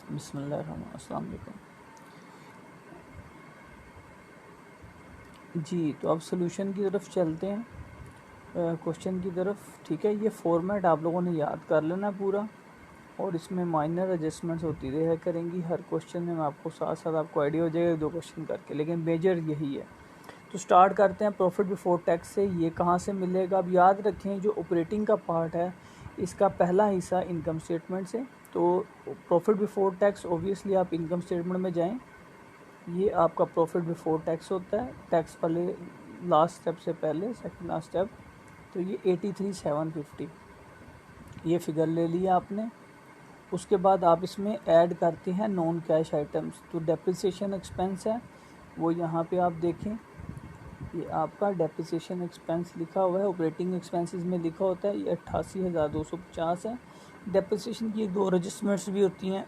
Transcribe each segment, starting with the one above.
बिस्मिल्लाहिर्रहमानिर्रहीम। अस्सलाम वालेकुम। जी, तो अब सॉल्यूशन की तरफ चलते हैं, क्वेश्चन की तरफ। ठीक है, ये फॉर्मेट आप लोगों ने याद कर लेना पूरा, और इसमें माइनर एडजस्टमेंट्स होती रहा करेंगी हर क्वेश्चन में। मैं आपको साथ साथ आपको आइडिया हो जाएगा 2 क्वेश्चन करके, लेकिन मेजर यही है। तो स्टार्ट करते हैं प्रॉफिट बिफोर टैक्स से। ये कहाँ से मिलेगा? अब याद रखें, जो ऑपरेटिंग का पार्ट है इसका पहला हिस्सा इनकम स्टेटमेंट से। तो प्रॉफिट बिफोर टैक्स ओबियसली आप इनकम स्टेटमेंट में जाएं, ये आपका प्रॉफिट बिफोर टैक्स होता है। टैक्स पहले लास्ट स्टेप से पहले, सेकंड लास्ट स्टेप। तो ये 83,750 ये फिगर ले लिया आपने। उसके बाद आप इसमें ऐड करते हैं नॉन कैश आइटम्स। तो डेप्रिसिएशन एक्सपेंस है वो यहाँ पे आप देखें, ये आपका डेप्रिसिएशन एक्सपेंस लिखा हुआ है, ऑपरेटिंग एक्सपेंसेस में लिखा होता है। ये 88,250 है। डेप्रिसिएशन की 2 रजिस्टमेंट्स भी होती हैं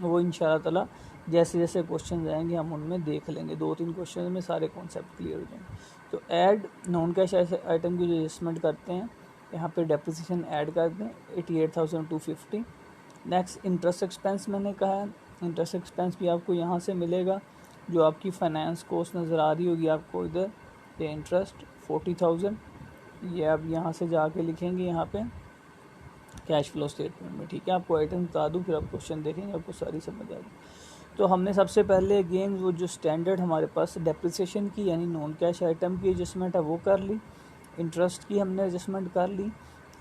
वो इंशाल्लाह ताला जैसे जैसे क्वेश्चन आएंगे हम उनमें देख लेंगे। 2-3 क्वेश्चन में सारे कॉन्सेप्ट क्लियर हो जाएंगे। तो ऐड नॉन कैश आइटम की जो एडजस्टमेंट करते हैं, यहाँ पे डेप्रिसिएशन ऐड कर दें 88,250। नेक्स्ट इंटरेस्ट एक्सपेंस मैंने कहा है, इंटरेस्ट एक्सपेंस भी आपको यहाँ से मिलेगा। जो आपकी फाइनेंस कॉस्ट नज़र आ रही होगी आपको इधर, ये इंटरेस्ट 40,000, ये आप यहाँ से जाके लिखेंगे यहाँ पे कैश फ्लो स्टेटमेंट में। ठीक है, आपको आइटम बता दूँ, फिर आप क्वेश्चन देखेंगे, आपको सारी समझ आ जाएगी। तो हमने सबसे पहले अगेन वो जो स्टैंडर्ड हमारे पास डेप्रिसिएशन की यानी नॉन कैश आइटम की एडजस्टमेंट है वो कर ली, इंटरेस्ट की हमने एडजस्टमेंट कर ली।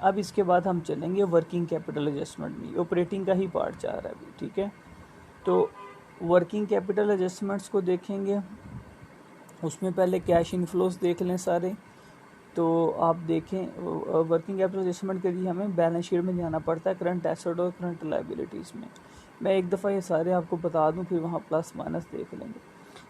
अब इसके बाद हम चलेंगे वर्किंग कैपिटल एडजस्टमेंट में। ऑपरेटिंग का ही पार्ट चाह रहा है अभी। ठीक है, तो वर्किंग कैपिटल एडजस्टमेंट्स को देखेंगे, उसमें पहले कैश इनफ्लोस देख लें सारे। तो आप देखें वर्किंग कैपिटल एडजस्टमेंट के लिए हमें बैलेंस शीट में जाना पड़ता है, करंट एसेट और करंट लायबिलिटीज़ में। मैं एक दफ़ा ये सारे आपको बता दूं, फिर वहाँ प्लस माइनस देख लेंगे।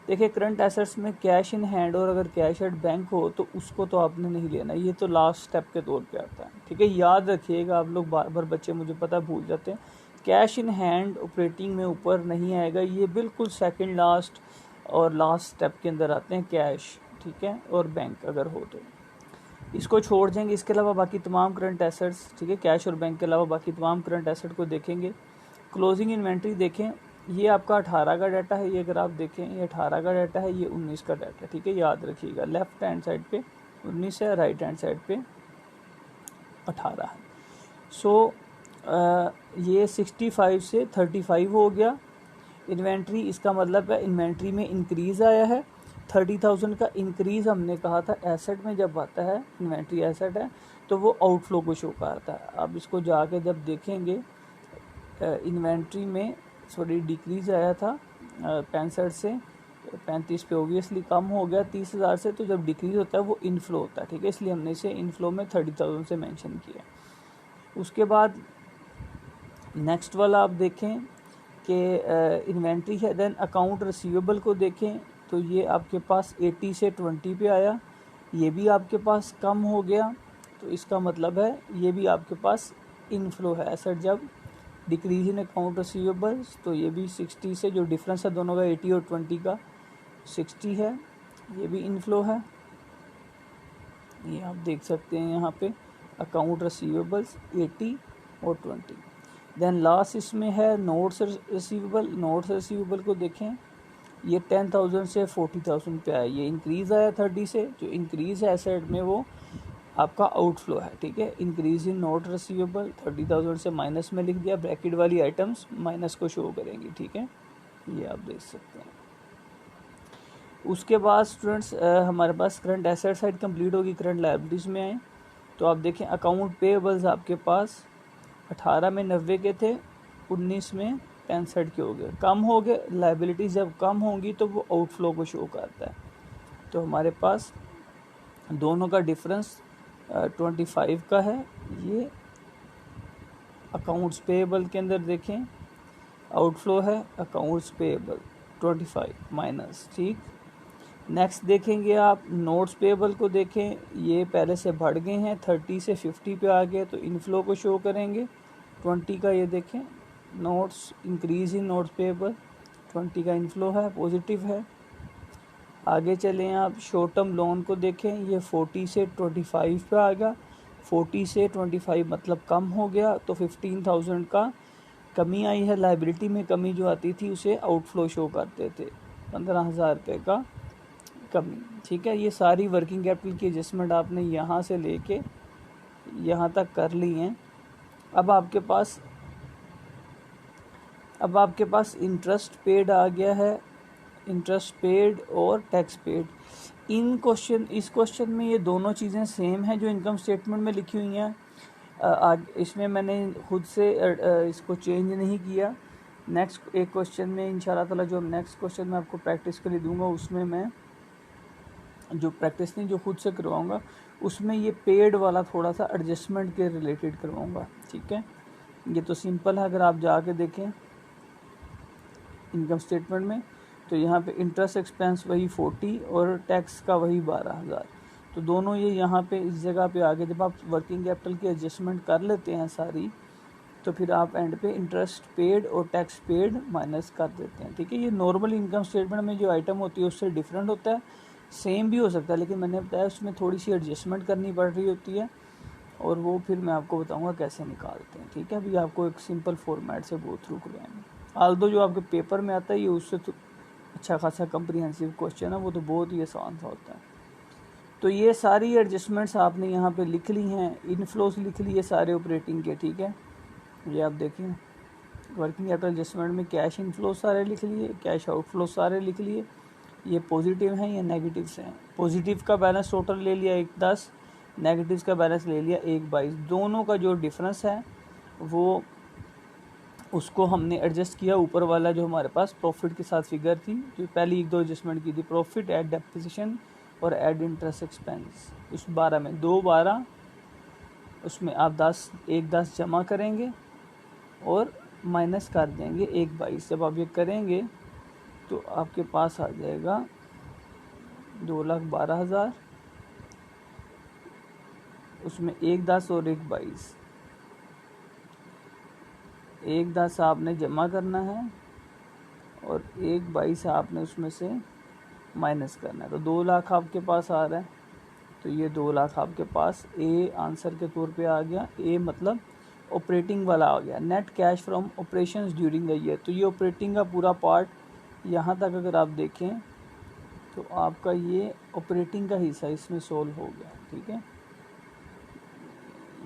देखिए, करंट एसेट्स में कैश इन हैंड, और अगर कैश एट बैंक हो तो उसको तो आपने नहीं लेना, ये तो लास्ट स्टेप के तौर पे आता है। ठीक है, याद रखिएगा, आप लोग बार बार बच्चे मुझे पता भूल जाते हैं। कैश इन हैंड ऑपरेटिंग में ऊपर नहीं आएगा, ये बिल्कुल सेकंड लास्ट और लास्ट स्टेप के अंदर आते हैं कैश। ठीक है, और बैंक अगर हो तो इसको छोड़ देंगे। इसके अलावा बाकी तमाम करंट एसेट्स, ठीक है, कैश और बैंक के अलावा बाकी तमाम करंट एसेट को देखेंगे। क्लोजिंग इन्वेंट्री देखें, ये आपका 18 का डाटा है। ये अगर आप देखें, ये 18 का डाटा है, ये 19 का डाटा है। ठीक है, याद रखिएगा, लेफ्ट हैंड साइड पे 19 है, राइट हैंड साइड पे 18 है। सो ये 65 से 35 हो गया इन्वेंट्री। इसका मतलब है इन्वेंट्री में इंक्रीज़ आया है। 30,000 का इंक्रीज़ हमने कहा था एसेट में जब आता है, इन्वेंट्री एसेट है तो वो आउटफ्लो को शो करता है। अब इसको जाके जब देखेंगे, इन्वेंट्री में सॉरी डिक्रीज़ आया था 65 से 35 पे, ओबियसली कम हो गया 30,000 से। तो जब डिक्रीज़ होता है वो इनफ्लो होता है। ठीक है, इसलिए हमने इसे इनफ्लो में 30,000 से मेंशन किया। उसके बाद नेक्स्ट वाला आप देखें कि इन्वेंट्री है। देन अकाउंट रिसीवेबल को देखें, तो ये आपके पास 80 से 20 पे आया, ये भी आपके पास कम हो गया। तो इसका मतलब है ये भी आपके पास इनफ्लो है एसेट। जब डिक्रीज इन अकाउंट रिसीवेबल्स, तो ये भी 60 से, जो डिफरेंस है दोनों का 80 और 20 का 60 है, ये भी इनफ्लो है। ये आप देख सकते हैं यहाँ पे अकाउंट रिसीवेबल्स 80 और 20। देन लास्ट इसमें है नोट्स रिसीवेबल। नोट्स रिसीवेबल को देखें, ये 10,000 से 40,000 पे आया, ये इंक्रीज़ आया 30 से। जो इंक्रीज़ है एसेट में वो आपका आउटफ्लो है। ठीक है, इंक्रीज इन नोट रिसीवेबल 30,000 से माइनस में लिख दिया, ब्रैकेट वाली आइटम्स माइनस को शो करेंगी। ठीक है, ये आप देख सकते हैं। उसके बाद स्टूडेंट्स हमारे पास करंट एसेट साइड कंप्लीट होगी, करंट लायबिलिटीज़ में आए। तो आप देखें अकाउंट पेएबल्स आपके पास 18 में 90 के थे, 19 में 65 के हो गए, कम हो गए। लायबिलिटीज़ जब कम होंगी तो वो आउटफ्लो को शो करता है। तो हमारे पास दोनों का डिफरेंस 25 का है। ये अकाउंट्स पेएबल के अंदर देखें आउटफ्लो है, अकाउंट्स पेएबल 25 माइनस। ठीक, नेक्स्ट देखेंगे आप नोट्स पेएबल को देखें, ये पहले से बढ़ गए हैं, 30 से 50 पे आ गए, तो इनफ्लो को शो करेंगे। 20 का ये देखें notes, increase in notes payable 20 का इनफ्लो है, पॉजिटिव है। आगे चलें आप शॉर्ट टर्म लोन को देखें, ये 40 से 25 पे आ गया, 40 से 25 मतलब कम हो गया। तो 15,000 का कमी आई है, लाइबिलिटी में कमी जो आती थी उसे आउटफ्लो शो करते थे, 15,000 रुपये का कमी। ठीक है, ये सारी वर्किंग कैपिटल की एडजस्टमेंट आपने यहाँ से लेके यहाँ तक कर ली हैं। अब आपके पास इंटरेस्ट पेड आ गया है, इंटरेस्ट पेड और टैक्स पेड। इस क्वेश्चन में ये दोनों चीज़ें सेम हैं जो इनकम स्टेटमेंट में लिखी हुई हैं। इसमें मैंने खुद से इसको चेंज नहीं किया। नेक्स्ट एक क्वेश्चन में इंशाल्लाह ताला जो नेक्स्ट क्वेश्चन मैं आपको प्रैक्टिस के लिए दूंगा, उसमें मैं जो प्रैक्टिस नहीं जो खुद से करवाऊंगा, उसमें ये पेड वाला थोड़ा सा एडजस्टमेंट के रिलेटेड करवाऊंगा। ठीक है, ये तो सिंपल है। अगर आप जाके देखें इनकम स्टेटमेंट में तो यहाँ पे इंटरेस्ट एक्सपेंस वही 40 और टैक्स का वही 12,000, तो दोनों ये यहाँ पे इस जगह पे आगे जब आप वर्किंग कैपिटल की एडजस्टमेंट कर लेते हैं सारी, तो फिर आप एंड पे इंटरेस्ट पेड और टैक्स पेड माइनस कर देते हैं। ठीक है, ये नॉर्मल इनकम स्टेटमेंट में जो आइटम होती है उससे डिफरेंट होता है, सेम भी हो सकता है, लेकिन मैंने बताया उसमें थोड़ी सी एडजस्टमेंट करनी पड़ रही होती है, और वो फिर मैं आपको बताऊंगा कैसे निकालते हैं। ठीक है, अभी आपको एक सिंपल फॉर्मेट से गो थ्रू करवाएंगे। आल्दो जो आपके पेपर में आता है ये उससे तो अच्छा खासा कम्प्रीहेंसिव क्वेश्चन है, वो तो बहुत ही आसान सा होता है। तो ये सारी एडजस्टमेंट्स आपने यहाँ पे लिख ली हैं, इनफ्लोस लिख लिए सारे ऑपरेटिंग के। ठीक है, ये आप देखें वर्किंग कैपिटल एडजस्टमेंट में कैश इनफ्लो सारे लिख लिए, कैश आउटफ्लो सारे लिख लिए। ये पॉजिटिव हैं, ये नेगेटिव्स हैं। पॉजिटिव का बैलेंस टोटल ले लिया 110, नेगेटिव्स का बैलेंस ले लिया 122। दोनों का जो डिफरेंस है वो उसको हमने एडजस्ट किया। ऊपर वाला जो हमारे पास प्रॉफिट के साथ फिगर थी, जो पहली एक दो एडजस्टमेंट की थी, प्रॉफिट एड डेप्रिसिएशन और एड इंटरेस्ट एक्सपेंस, उस 12 में 2 12 उसमें आप 10 जमा करेंगे और माइनस कर देंगे 122। जब आप ये करेंगे तो आपके पास आ जाएगा 2,12,000, उसमें 110 और 122, 110 आपने जमा करना है और 122 आपने उसमें से माइनस करना है, तो 2 लाख आपके पास आ रहा है। तो ये 2 लाख आपके पास ए आंसर के तौर पे आ गया। ए मतलब ऑपरेटिंग वाला आ गया। Net cash from operations during the year, तो ये ऑपरेटिंग का पूरा पार्ट यहाँ तक अगर आप देखें तो आपका ये ऑपरेटिंग का हिस्सा इसमें सोल्व हो गया। ठीक है,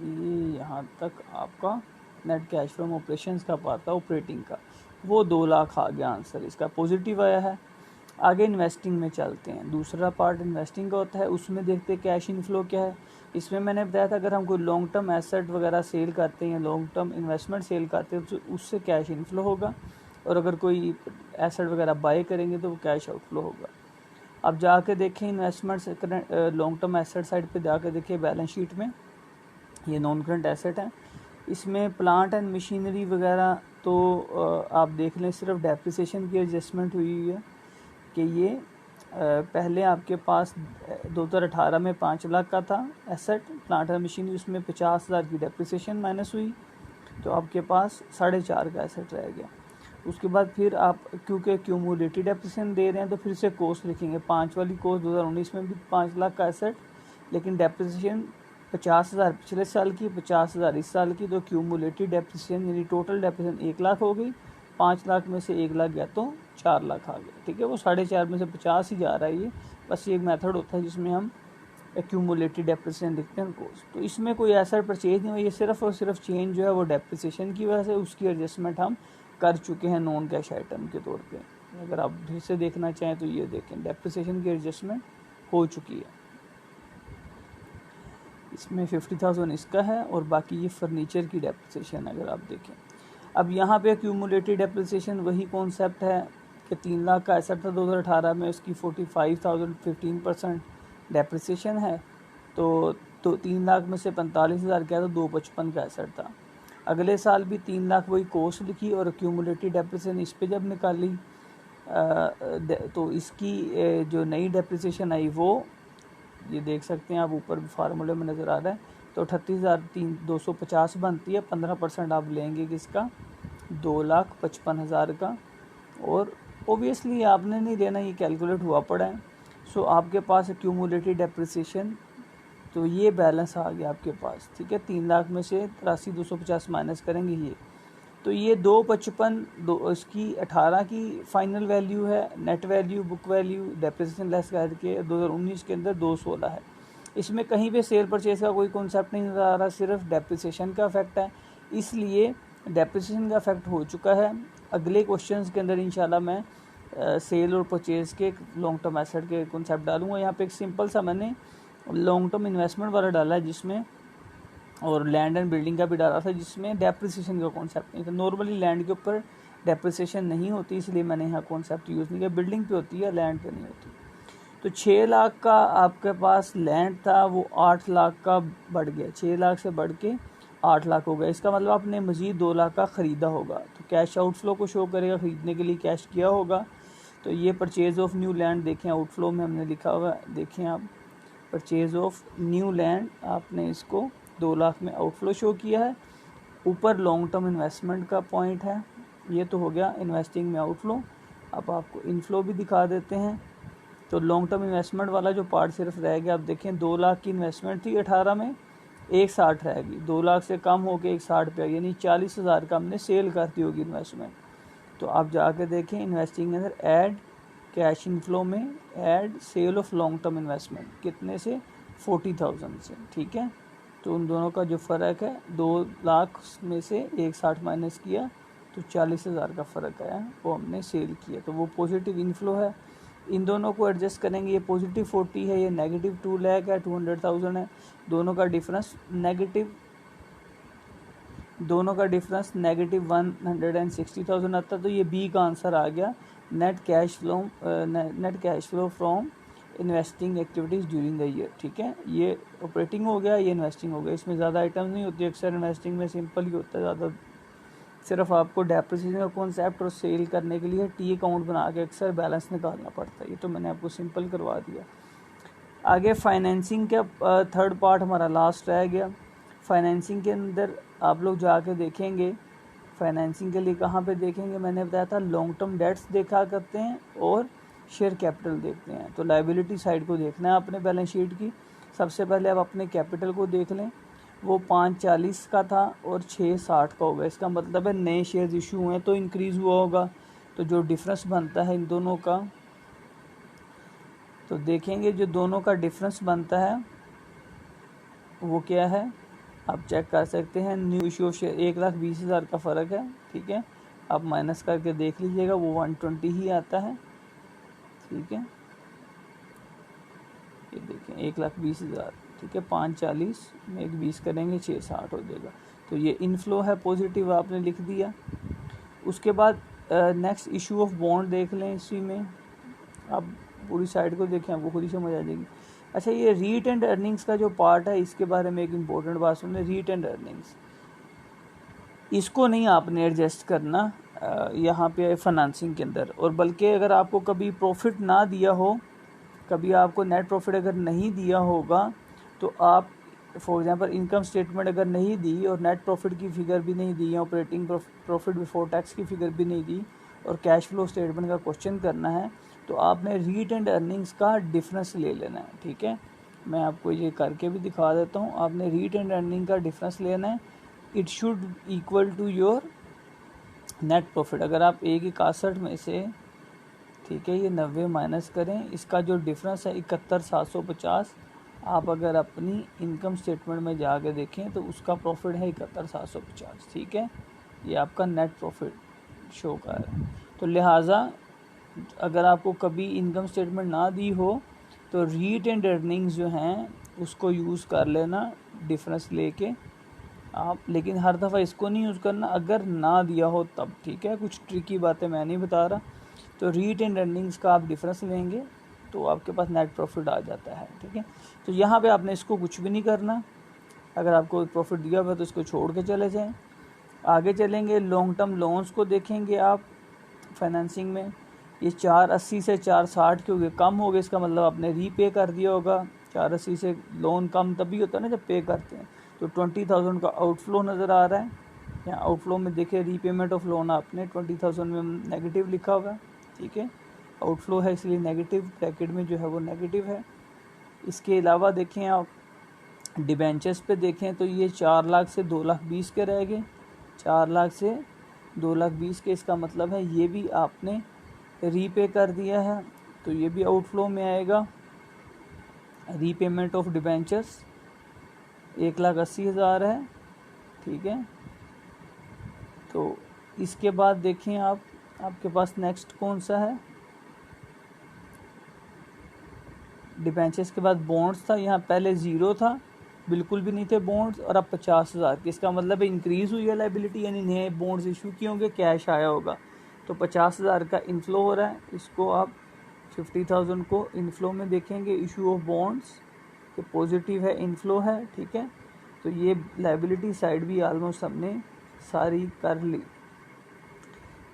ये यहाँ तक आपका नेट कैश फ्रॉम ऑपरेशंस का पार्ट था ऑपरेटिंग का, वो 2 लाख आ गया आंसर इसका, पॉजिटिव आया है। आगे इन्वेस्टिंग में चलते हैं, दूसरा पार्ट इन्वेस्टिंग का होता है, उसमें देखते हैं कैश इनफ्लो क्या है। इसमें मैंने बताया था अगर हम कोई लॉन्ग टर्म एसेट वगैरह सेल करते हैं, लॉन्ग टर्म इन्वेस्टमेंट सेल करते हैं तो उससे कैश इनफ्लो होगा, और अगर कोई एसेट वगैरह बाय करेंगे तो वो कैश आउटफ्लो होगा। अब जाके देखें investment long term asset side पे जाके देखिए बैलेंस शीट में, ये नॉन करंट एसेट है। इसमें प्लांट एंड मशीनरी वगैरह तो आप देख लें, सिर्फ डेप्रिसिएशन की एडजस्टमेंट हुई है कि ये पहले आपके पास 2018 में 5 लाख का था एसेट प्लांट एंड मशीनरी, उसमें 50,000 की डेप्रिसिएशन माइनस हुई, तो आपके पास 4.5 का एसेट रह गया। उसके बाद फिर आप क्योंकि क्यूमुलेटिव डेप्रिसिएशन दे रहे हैं तो फिर से कॉस्ट लिखेंगे। 5 वाली कॉस्ट 2019 में भी 5 लाख का एसेट, लेकिन डेप्रिसिएशन 50,000 पिछले साल की, 50,000 इस साल की, तो क्यूमुलेटिव डेप्रिसिएशन यानी टोटल डेप्रिसिएशन 1 लाख हो गई। 5 लाख में से 1 लाख गया तो 4 लाख आ गया। ठीक है, वो 4.5 में से 50 ही जा रहा है। ये बस ये एक मेथड होता है जिसमें हम एक्यूमुलेटेड डेप्रिसिएशन लिखते हैं कॉस्ट। तो इसमें कोई ऐसा परचेज नहीं हुआ, ये सिर्फ और सिर्फ चेंज जो है वो डेप्रिसिएशन की वजह से, उसकी एडजस्टमेंट हम कर चुके हैं नॉन कैश आइटम के तौर पे। अगर आप फिर से देखना चाहें तो ये देखें, डेप्रिसिएशन की एडजस्टमेंट हो चुकी है। इसमें 50,000 इसका है और बाकी ये फर्नीचर की डेप्रिसिएशन अगर आप देखें। अब यहाँ पे एक्यूमुलेटेड डेप्रिसिएशन वही कॉन्सेप्ट है कि 3 लाख का एसेट था 2018 में, उसकी 45,000 15% डेप्रिसिएशन है, तो 3 लाख में से 45,000 क्या था, 255 का एसेट था। अगले साल भी 3 लाख वही कॉस्ट लिखी और एक्यूमुलेटेड डेप्रिसिएशन इस पे जब निकाली तो इसकी जो नई डेप्रिसिएशन आई वो ये देख सकते हैं आप, ऊपर फार्मूले में नज़र आ रहा है, तो 38,250 बनती है। 15% आप लेंगे किसका, 2,55,000 का, और ओबियसली आपने नहीं लेना, ये कैलकुलेट हुआ पड़ा है। सो आपके पास एक्यूमुलेटेड डेप्रिसिएशन, तो ये बैलेंस आ गया आपके पास। ठीक है, 3 लाख में से 83,250 माइनस करेंगे ये, तो ये 255 दो इसकी 18 की फाइनल वैल्यू है, net value, book value, depreciation less करके 2019 के अंदर 216 है। इसमें कहीं पे सेल परचेज का कोई कॉन्सेप्ट नहीं नज़र आ रहा, सिर्फ डेप्रिसिएशन का इफेक्ट है, इसलिए डेप्रिसिएशन का इफेक्ट हो चुका है। अगले क्वेश्चंस के अंदर इंशाल्लाह मैं सेल और परचेज के लॉन्ग टर्म एसेट के कॉन्सेप्ट डालूंगा। यहाँ पे एक सिंपल सा मैंने लॉन्ग टर्म इन्वेस्टमेंट वाला डाला है जिसमें, और लैंड एंड बिल्डिंग का भी डाला था जिसमें डेप्रिसिएशन का कॉन्सेप्ट नहीं था। नॉर्मली लैंड के ऊपर डेप्रिसिएशन नहीं होती, इसलिए मैंने यहाँ कॉन्सेप्ट यूज़ नहीं किया। बिल्डिंग पे होती है, लैंड पे नहीं होती। तो 6 लाख का आपके पास लैंड था, वो 8 लाख का बढ़ गया, 6 लाख से बढ़ के 8 लाख हो गया। इसका मतलब आपने मज़ीद 2 लाख का ख़रीदा होगा, तो कैश आउटफ्लो को शो करेगा, ख़रीदने के लिए कैश किया होगा। तो ये परचेज़ ऑफ न्यू लैंड देखें, आउटफ्लो में हमने लिखा हुआ, देखें आप, परचेज़ ऑफ न्यू लैंड, आपने इसको 2 लाख में आउटफ्लो शो किया है। ऊपर लॉन्ग टर्म इन्वेस्टमेंट का पॉइंट है, ये तो हो गया इन्वेस्टिंग में आउटफ्लो। अब आपको इनफ्लो भी दिखा देते हैं। तो लॉन्ग टर्म इन्वेस्टमेंट वाला जो पार्ट सिर्फ रह गया, आप देखें 2 लाख की इन्वेस्टमेंट थी 18 में, 160 रहेगी, 2 लाख से कम होकर 160 पे, यानी 40,000 का हमने सेल कर दी होगी इन्वेस्टमेंट। तो आप जाके देखें इन्वेस्टिंग के अंदर ऐड कैश इनफ्लो में add sale of long term investment, कितने से, 40,000 से, ठीक है। तो उन दोनों का जो फ़र्क है, 2 लाख में से 160 माइनस किया तो 40,000 का फ़र्क आया, वो हमने सेल किया, तो वो पॉजिटिव इनफ्लो है। इन दोनों को एडजस्ट करेंगे, ये पॉजिटिव 40 है, ये नेगेटिव 2 लाख है, 200,000 है, दोनों का डिफरेंस नेगेटिव 160,000 आता। तो ये बी का आंसर आ गया, net cash flow from investing activities during the year, ठीक है। ये ऑपरेटिंग हो गया, ये इन्वेस्टिंग हो गया, इसमें ज़्यादा आइटम्स नहीं होती, अक्सर इन्वेस्टिंग में सिंपल ही होता है, ज़्यादा सिर्फ आपको डेप्रिसिएशन का कॉन्सेप्ट और सेल करने के लिए टी अकाउंट बना के अक्सर बैलेंस निकालना पड़ता है। ये तो मैंने आपको सिंपल करवा दिया। आगे फाइनेंसिंग का थर्ड पार्ट हमारा लास्ट रह गया। फाइनेंसिंग के अंदर आप लोग जाके देखेंगे, फाइनेंसिंग के लिए कहाँ पे देखेंगे, मैंने बताया था लॉन्ग टर्म डेट्स देखा करते हैं और शेयर कैपिटल देखते हैं। तो लायबिलिटी साइड को देखना है आपने बैलेंस शीट की। सबसे पहले आप अपने कैपिटल को देख लें, वो 540 का था और 660 का होगा। इसका मतलब है नए शेयर्स इशू हुए तो इंक्रीज़ हुआ होगा। तो जो डिफरेंस बनता है इन दोनों का, तो देखेंगे जो दोनों का डिफरेंस बनता है वो क्या है, आप चेक कर सकते हैं। न्यू इशू ऑफ शेयर 1,20,000 का फ़र्क है, ठीक है। आप माइनस करके देख लीजिएगा, वो 120 ही आता है, ठीक है। ये देखें 1,20,000, ठीक है, 540 में 1,20 करेंगे 660 हो जाएगा। तो ये इनफ्लो है पॉजिटिव, आपने लिख दिया। उसके बाद नेक्स्ट इशू ऑफ बॉन्ड देख लें, इसी में आप पूरी साइड को देखें, आपको खुद ही समझ आ जाएगी। अच्छा, ये रीट एंड अर्निंग्स का जो पार्ट है, इसके बारे में एक इम्पोर्टेंट बात सुन लें। रीट एंड अर्निंग्स, इसको नहीं आपने एडजस्ट करना यहाँ पे फाइनेंसिंग के अंदर, और बल्कि अगर आपको कभी प्रॉफिट ना दिया हो, कभी आपको नेट प्रॉफिट अगर नहीं दिया होगा, तो आप फॉर एग्जांपल इनकम स्टेटमेंट अगर नहीं दी और नेट प्रॉफिट की फ़िगर भी नहीं दी, या ऑपरेटिंग प्रॉफिट बिफोर टैक्स की फ़िगर भी नहीं दी, और कैश फ्लो स्टेटमेंट का क्वेश्चन करना है, तो आपने रीट एंड अर्निंग्स का डिफरेंस ले लेना है, ठीक है। मैं आपको ये करके भी दिखा देता हूँ। आपने रीट एंड अर्निंग का डिफरेंस लेना है, it should equal to your net profit. अगर आप 1,61 में से, ठीक है, ये 90 माइनस करें, इसका जो डिफरेंस है 71,750, आप अगर अपनी इनकम स्टेटमेंट में जाके देखें तो उसका प्रॉफिट है 71,750, ठीक है। ये आपका नेट प्रॉफिट शो कर रहा है। तो लिहाजा अगर आपको कभी इनकम स्टेटमेंट ना दी हो तो रीट एंड अर्निंग्स जो हैं उसको यूज़ कर लेना डिफरेंस लेके आप, लेकिन हर दफ़ा इसको नहीं यूज़ करना अगर ना दिया हो तब, ठीक है। कुछ ट्रिकी बातें मैं नहीं बता रहा। तो रीट एंड अर्निंग्स का आप डिफरेंस लेंगे तो आपके पास नेट प्रॉफिट आ जाता है, ठीक है। तो यहाँ पे आपने इसको कुछ भी नहीं करना। अगर आपको प्रॉफिट दिया हुआ तो इसको छोड़ के चले जाएं। आगे चलेंगे, लॉन्ग टर्म लोन्स को देखेंगे आप फाइनेंसिंग में। ये 480 से 460 के हो गए, कम हो गए, इसका मतलब आपने रीपे कर दिया होगा। 480 से लोन कम तभी होता है ना जब पे करते हैं। तो 20,000 का आउटफ्लो नज़र आ रहा है। यहाँ आउटफ्लो में देखिए रीपेमेंट ऑफ लोन आपने 20,000 में नेगेटिव लिखा होगा, ठीक है। आउटफ्लो है इसलिए नेगेटिव, ब्रैकेट में जो है वो नेगेटिव है। इसके अलावा देखें आप डिबेंचर्स पे देखें तो ये 4 लाख से 2,20,000 के रह गए, 4 लाख से 2,20,000 के, इसका मतलब है ये भी आपने रीपे कर दिया है, तो ये भी आउटफ्लो में आएगा। रीपेमेंट ऑफ डिबेंचर्स 1,80,000 है, ठीक है। तो इसके बाद देखें आप, आपके पास नेक्स्ट कौन सा है, डिबेंचर्स के बाद बॉन्ड्स था। यहाँ पहले 0 था, बिल्कुल भी नहीं थे बॉन्ड्स, और अब 50,000 की, इसका मतलब इंक्रीज़ हुई है लाइबिलिटी, यानी नए बॉन्ड्स इशू किए होंगे, कैश आया होगा। तो 50,000 का इनफ्लो हो रहा है, इसको आप 50,000 को इनफ्लो में देखेंगे। इशू ऑफ बॉन्ड्स के पॉजिटिव है, इनफ्लो है, ठीक है। तो ये लाइबिलिटी साइड भी ऑलमोस्ट हमने सारी कर ली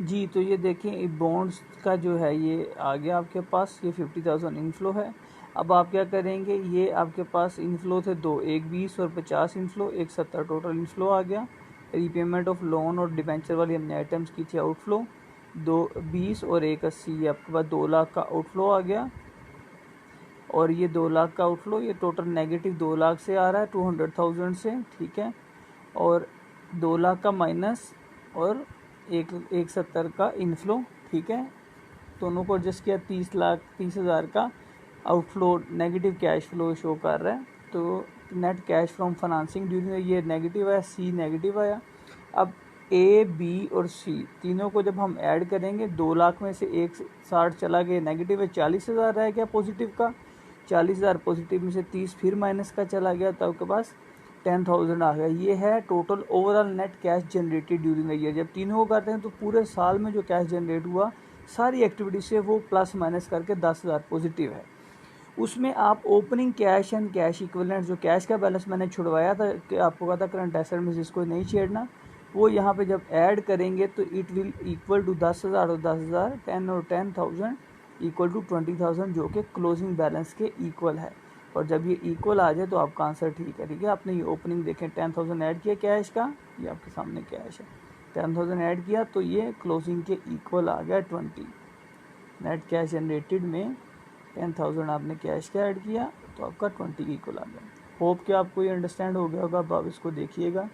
जी। तो ये देखें बॉन्ड्स का जो है ये आ गया आपके पास, ये 50,000 इनफ्लो है। अब आप क्या करेंगे, ये आपके पास इनफ्लो थे दो, एक 20 और 50 इनफ्लो, 170 टोटल इनफ्लो आ गया। रीपेमेंट ऑफ लोन और डिबेंचर वाली हमने आइटम्स की थी आउटफ्लो, 220 और 180, ये आपके पास 2 लाख का आउटफ्लो आ गया। और ये 2 लाख का आउटफ्लो, ये टोटल नेगेटिव 2 लाख से आ रहा है, 200,000 से, ठीक है। और 2 लाख का माइनस और 170 का इनफ्लो, ठीक है। दोनों को एडजस्ट किया, 30,30,000 का outflow negative cash flow show कर रहा है। तो net cash from financing during ये नेगेटिव आया, सी नेगेटिव आया। अब ए, बी और सी तीनों को जब हम ऐड करेंगे, 2 लाख में से 160 चला गया, नेगेटिव है, 40,000 रह गया पॉजिटिव का, 40,000 पॉजिटिव में से 30 फिर माइनस का चला गया, तो आपके पास 10,000 आ गया। ये है total overall net cash generated during the year. जब तीनों को करते हैं तो पूरे साल में जो कैश जनरेट हुआ सारी एक्टिविटी से वो प्लस माइनस करके 10,000 पॉजिटिव है। उसमें आप opening cash and cash equivalent, जो कैश का बैलेंस मैंने छुड़वाया था कि आपको कहा था करंट एसेट में जिसको नहीं छेड़ना, वो यहाँ पे जब ऐड करेंगे तो इट विल इक्वल टू 10,000 और 10,000, 10 और 10,000 इक्वल टू 20,000, जो कि क्लोजिंग बैलेंस के इक्वल है। और जब ये इक्वल आ जाए तो आपका आंसर ठीक है, ठीक है। आपने ये ओपनिंग देखें, 10,000 ऐड किया कैश का, ये आपके सामने कैश है, 10,000 ऐड किया तो ये क्लोजिंग के इक्वल आ गया 20। नेट कैश जनरेटेड में 10,000 आपने कैश का ऐड किया तो आपका 20 इक्वल आ गया। होप कि आपको ये अंडरस्टैंड हो गया होगा। अब आप इसको देखिएगा।